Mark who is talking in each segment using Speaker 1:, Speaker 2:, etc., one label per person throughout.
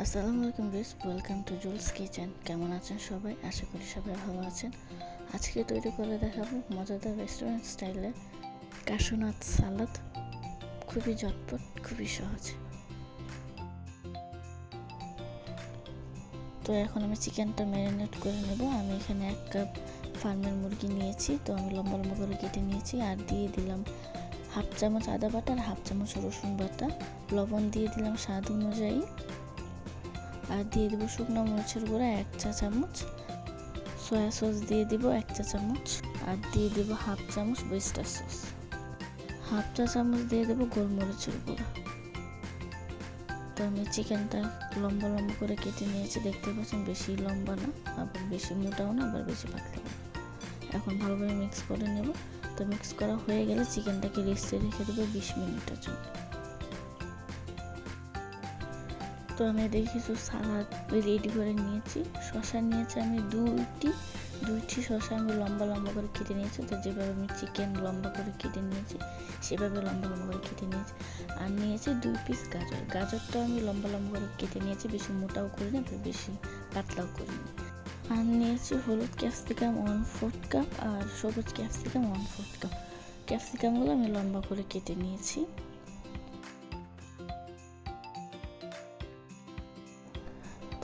Speaker 1: আসসালামু আলাইকুম viewers, welcome to joules kitchen. কেমন আছেন সবাই? আশা করি সবাই ভালো আছেন। আজকে তৈরি করে দেখাবো মজাদার রেস্টুরেন্ট স্টাইলে ক্যাশু নাট সালাদ। খুবই ঝটপট, খুবই সহজ। তো এখন আমি চিকেনটা ম্যারিনেট করে নেব। আমি এখানে 1 কাপ ফার্মের মুরগি নিয়েছি, তো আমি লম্বা লম্বা করে কেটে নিয়েছি। আর দিয়ে দিলাম 1/2 চামচ আদা বাটা আর 1/2 চামচ রসুন বাটা। লবণ দিয়ে দিলাম স্বাদ অনুযায়ী। আর দিয়ে দেবো শুকনো মরিচের গুঁড়া 1 চা চামচ, সয়া সস দিয়ে দিব 1 চা চামচ, আর দিয়ে দিব 1/2 চামচ ওয়েস্টার সস। 1/2 চা চামচ দিয়ে দেবো গোলমরিচের গুঁড়া। তো আমি চিকেনটা লম্বা লম্বা করে কেটে নিয়েছি, দেখতে পাচ্ছেন বেশি লম্বা না, আবার বেশি মোটাও না, আবার বেশি পাতলা না। এখন ভালোভাবে মিক্স করে নেব। তো মিক্স করা হয়ে গেলে চিকেনটাকে রেস্টে রেখে দেবো 20 মিনিটের জন্য। তো আমি এদিকে কিছু সালাদ রেডি করে নিয়েছি। শসা নিয়েছি আমি দুইটি শসা আমি লম্বা লম্বা করে কেটে নিয়েছি। তো যেভাবে আমি চিকেন লম্বা করে কেটে নিয়েছি সেভাবে লম্বা লম্বা করে কেটে নিয়েছি। আর নিয়েছি 2 পিস গাজরটা আমি লম্বা লম্বা করে কেটে নিয়েছি, বেশি মোটাও করিনি আবার বেশি পাতলাও করিনি। আর নিয়েছি হলুদ ক্যাপসিকাম 1/4 কাপ আর সবুজ ক্যাপসিকাম 1/4 কাপ। ক্যাপসিকামগুলো আমি লম্বা করে কেটে নিয়েছি।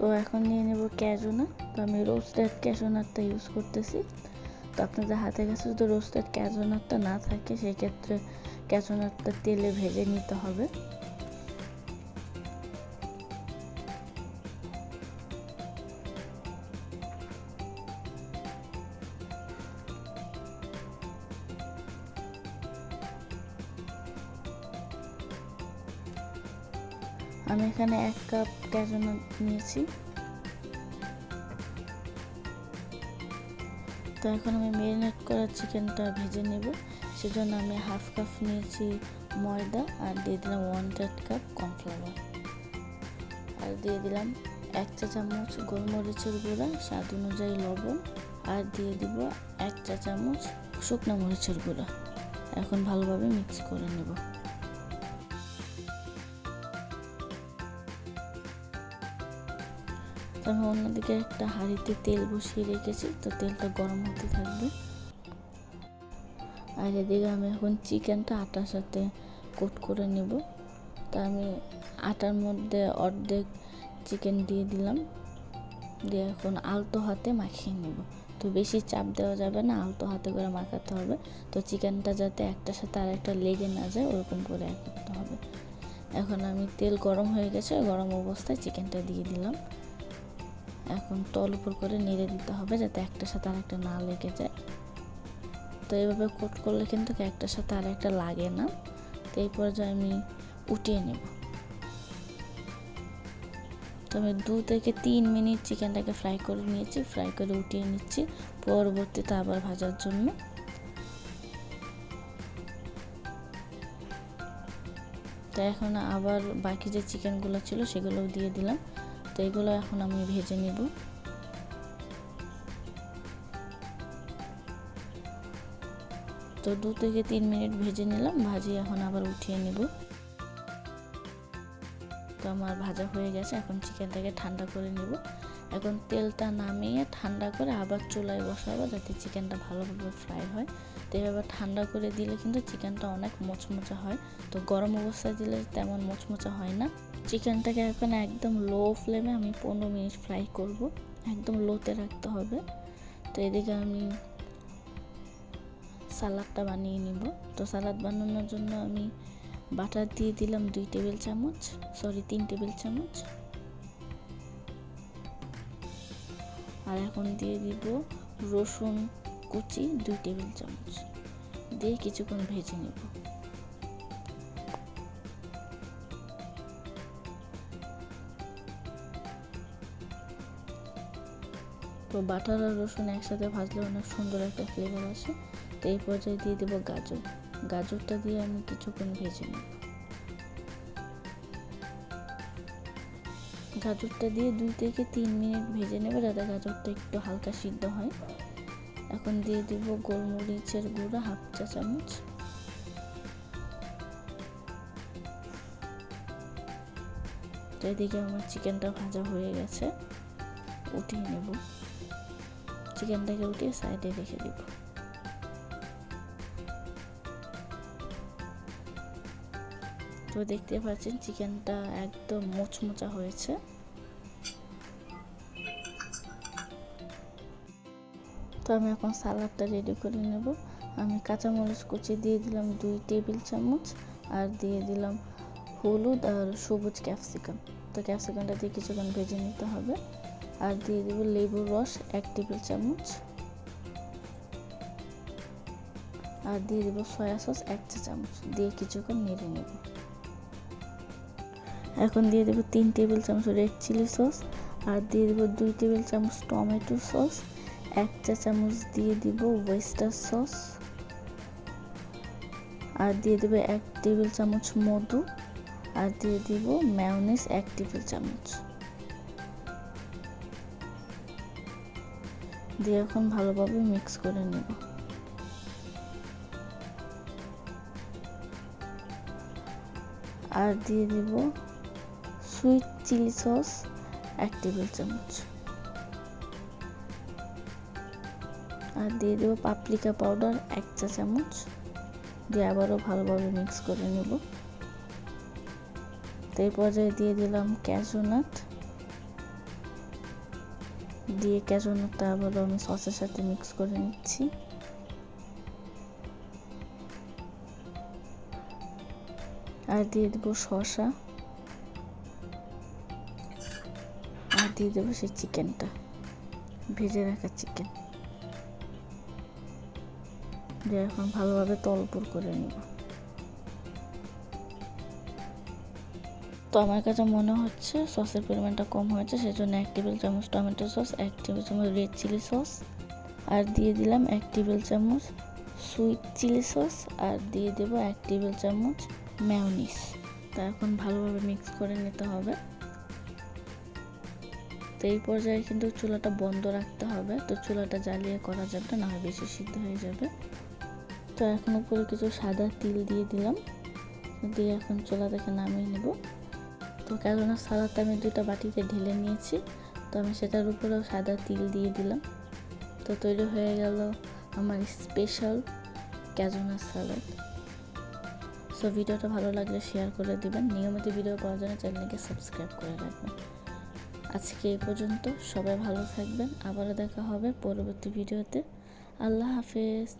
Speaker 1: তো এখন নিয়ে নেব ক্যাশু নাট। তো আমি রোস্টেড ক্যাশু নাটটা ইউজ করতেছি। তো আপনাদের হাতের কাছে যদি রোস্টেড ক্যাশু নাটটা না থাকে সেক্ষেত্রে ক্যাশু নাটটা তেলে ভেজে নিতে হবে। আমি এখানে 1 কাপ ক্যাশু নাট নিয়েছি। তো এখন আমি ম্যারিনেট করা চিকেনটা ভেজে নেব। সেজন্য আমি 1/2 কাপ নিয়েছি ময়দা, আর দিয়ে দিলাম 1/3 কাপ কর্নফ্লাওয়ার, আর দিয়ে দিলাম 1 চা চামচ গোলমরিচের গুঁড়া, স্বাদ অনুযায়ী লবণ, আর দিয়ে দিব 1 চা চামচ শুকনো মরিচের গুঁড়া। এখন ভালোভাবে মিক্স করে নেব। আমি অন্যদিকে একটা হাঁড়িতে তেল বসিয়ে রেখেছি, তো তেলটা গরম হতে থাকবে। আর এদিকে আমি এখন চিকেনটা আটার সাথে কোট করে নেব। তা আমি আটার মধ্যে অর্ধেক চিকেন দিয়ে দিলাম, দিয়ে এখন আলতো হাতে মাখিয়ে নেব। তো বেশি চাপ দেওয়া যাবে না, আলতো হাতে করে মাখাতে হবে। তো চিকেনটা যাতে একটার সাথে আর একটা লেগে না যায় ওরকম করে করতে হবে। এখন আমি তেল গরম হয়ে গেছে, গরম অবস্থায় চিকেনটা দিয়ে দিলাম। এখন তল উপর করে নেড়ে দিতে হবে যাতে একটার সাথে আর একটা না লেগে যায়। তো এইভাবে কোট করলে কিন্তু একটার সাথে আর একটা লাগে না। তো এই পর্যায়ে আমি উঠিয়ে নেব। তো আমি 2 থেকে 3 মিনিট চিকেনটাকে ফ্রাই করে নিয়েছি, ফ্রাই করে উঠিয়ে নিচ্ছি পরবর্তীতে আবার ভাজার জন্য। তো এখন আবার বাকি যে চিকেনগুলো ছিল সেগুলোও দিয়ে দিলাম। তো এগুলো এখন আমি ভেজে নেব। তো 2 থেকে 3 মিনিট ভেজে নিলাম, ভাজিয়ে এখন আবার উঠিয়ে নেব। তো আমার ভাজা হয়ে গেছে, এখন চিকেনটাকে ঠান্ডা করে নেব। এখন তেলটা নামিয়ে ঠান্ডা করে আবার চুলায় বসাবো যাতে চিকেনটা ভালোভাবে ফ্রাই হয়। তো এভাবে ঠান্ডা করে দিলে কিন্তু চিকেনটা অনেক মচমচা হয়। তো গরম অবস্থায় দিলে তেমন মচমচা হয় না। চিকেনটাকে এখন একদম লো ফ্লেমে আমি 15 মিনিট ফ্রাই করব, একদম লোতে রাখতে হবে। তো এদিকে আমি সালাদটা বানিয়ে নিব। তো সালাদ বানানোর জন্য আমি বাটার দিয়ে দিলাম 3 টেবিল চামচ, আর এখন দিয়ে দিব রসুন কুচি 2 টেবিল চামচ, দিয়ে কিছুক্ষণ ভেজে নেব। তো বাটার আর রসুন একসাথে ভাজলে অনেক সুন্দর একটা ফ্লেভার আসে। তো এই পর্যায়ে দিয়ে দেবো গাজরটা দিয়ে আমি কিছুক্ষণ ভেজে নেব। গাজরটা দিয়ে 2 থেকে 3 মিনিট ভেজে নেব যাতে গাজরটা একটু হালকা সিদ্ধ হয়। এখন দিয়ে দেব গোলমরিচের গুঁড়া 1/2 চা চামচ, তো এদিকে আমার চিকেনটা ভাজা হয়ে গেছে, উঠিয়ে নেব। চিকেনটাকে উঠিয়ে সাইডে রেখে দিব। তো দেখতে পাচ্ছেন চিকেনটা একদম মোচমোচা হয়েছে। তো আমি এখন সালাডটা রেডি করে নেব। আমি কাঁচামরিচ কুচি দিয়ে দিলাম 2 টেবিল চামচ, আর দিয়ে দিলাম হলুদ আর সবুজ ক্যাপসিকাম। তো ক্যাপসিকামটা দিয়ে কিছুক্ষণ ভেজে নিতে হবে। আর দিয়ে দেব লেবুর রস 1 টেবিল চামচ, আর দিয়ে দেব সয়া সস 1 চা চামচ, দিয়ে কিছুক্ষণ নেড়ে নেব। এখন দিয়ে দেব 3 টেবিল চামচ রেড চিলি সস, আর দিয়ে দেব 2 টেবিল চামচ টমেটো সস, 1 চা চামচ দিয়ে দিব ওয়েস্টার সস, আর দিয়ে দেব 1 টেবিল চামচ মধু, আর দিয়ে দিব মেয়োনিজ 1 টেবিল চামচ। দিয়ে এখন ভালোভাবে মিক্স করে নেব। আর দিয়ে দিব সুইট চিলি সস 1 টেবিল চামচ, আর দিয়ে দেব পাপরিকা পাউডার 1 চা চামচ। দিয়ে আবারও ভালোভাবে মিক্স করে নেব। তো এই পর্যায়ে দিয়ে দিলাম ক্যাশু নাট, দিয়ে ক্যাশু নাটটা আবারও আমি সসের সাথে মিক্স করে নিচ্ছি। আর দিয়ে দেব শসা, আর দিয়ে দেবো সেই চিকেনটা, ভেজে রাখা চিকেন। দিয়ে এখন ভালোভাবে তলপুর করে নেব। তো আমার কাছে মনে হচ্ছে সসের পরিমাণটা কম হয়েছে, সেজন্য 1 টেবিল চামচ টমেটো সস, 1 টেবিল চামচ রেড চিলি সস, আর দিয়ে দিলাম 1 টেবিল চামচ সুইট চিলি সস, আর দিয়ে দেব 1 টেবিল চামচ মেয়োনিজ। তো এখন ভালোভাবে মিক্স করে নিতে হবে। তো এই পর্যায়ে কিন্তু চুলাটা বন্ধ রাখতে হবে। তো চুলাটা জ্বালিয়ে করা যাবে না, হয় বেশি সিদ্ধ হয়ে যাবে। তো এখন উপরে কিছু সাদা তিল দিয়ে দিলাম, দিয়ে এখন চুলা থেকে নামিয়ে নেব। তো কেননা সালাদটা আমি 2টা বাটিতে ঢেলে নিয়েছি, তো আমি সেটার উপরেও সাদা তিল দিয়ে দিলাম। তো তৈরি হয়ে গেল আমার স্পেশাল ক্যাজুনাট সালাদ। সো ভিডিওটা ভালো লাগলে শেয়ার করে দিবেন। নিয়মিত ভিডিও পাওয়ার জন্য চ্যানেলকে সাবস্ক্রাইব করে রাখবেন। আজকে এই পর্যন্ত, সবাই ভালো থাকবেন। আবারও দেখা হবে পরবর্তী ভিডিওতে। আল্লাহ হাফেজ।